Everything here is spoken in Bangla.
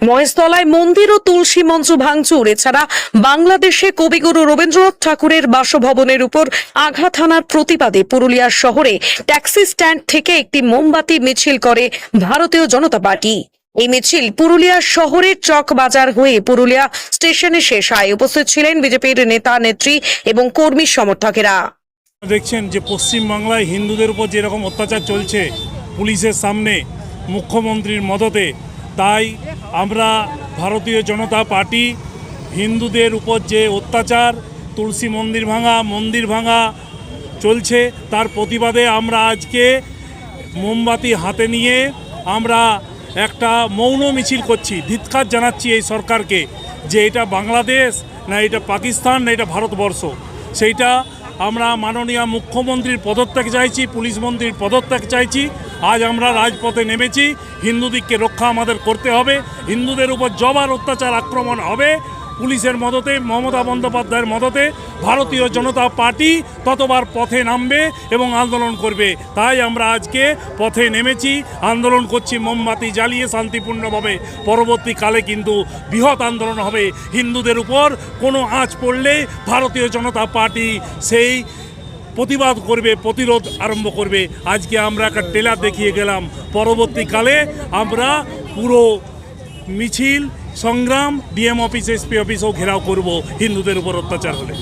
মহেশতলায় মন্দির ও তুলসী মঞ্চ ভাঙচুর। এছাড়া বাংলাদেশে কবিগুরু রবীন্দ্রনাথ ঠাকুরের বাসভবনের উপর আঘাত হানার প্রতিবাদে পুরুলিয়া শহরে ট্যাক্সি স্ট্যান্ড থেকে একটি মোমবাতি মিছিল করে ভারতীয় জনতা পার্টি। এই মিছিল পুরুলিয়া শহরের চক বাজার হয়ে পুরুলিয়া স্টেশনে শেষ হয়। উপস্থিত ছিলেন বিজেপির নেতা নেত্রী এবং কর্মী সমর্থকেরা। দেখছেন যে পশ্চিমবাংলায় হিন্দুদের উপর যেরকম অত্যাচার চলছে পুলিশের সামনে মুখ্যমন্ত্রীর মদতে, তাই আমরা ভারতীয় জনতা পার্টি হিন্দুদের উপর যে অত্যাচার, তুলসী মন্দির ভাঙা চলছে তার প্রতিবাদে আমরা আজকে মোমবাতি হাতে নিয়ে আমরা একটা মৌন মিছিল করছি। ধিক্কার জানাচ্ছি এই সরকারকে যে এটা বাংলাদেশ না এটা পাকিস্তান না এটা ভারতবর্ষ, সেইটা আমরা মাননীয় মুখ্যমন্ত্রীর পদত্যাগ চাইছি, পুলিশ মন্ত্রীর পদত্যাগ চাইছি। আজ আমরা রাজপথে নেমেছি। হিন্দুদিগকে রক্ষা আমাদের করতে হবে। হিন্দুদের উপর জবার অত্যাচার আক্রমণ হবে পুলিশের মদতে, মমতা বন্দ্যোপাধ্যায়ের মদতে। ভারতীয় জনতা পার্টি ততবার পথে নামবে এবং আন্দোলন করবে। তাই আমরা আজকে পথে নেমেছি, আন্দোলন করছি মোমবাতি জ্বালিয়ে শান্তিপূর্ণভাবে। পরবর্তীকালে কিন্তু বৃহৎ আন্দোলন হবে। হিন্দুদের উপর কোনো আঁচ পড়লে ভারতীয় জনতা পার্টি সেই প্রতিবাদ করবে, প্রতিরোধ আরম্ভ করবে। আজকে আমরা একটা ট্রেলার দেখিয়ে গেলাম। পরবর্তীকালে আমরা পুরো মিছিল সংগ্রাম ডিএম অফিস, এসপি অফিসও ঘেরাও করব হিন্দুদের উপর অত্যাচার হলে।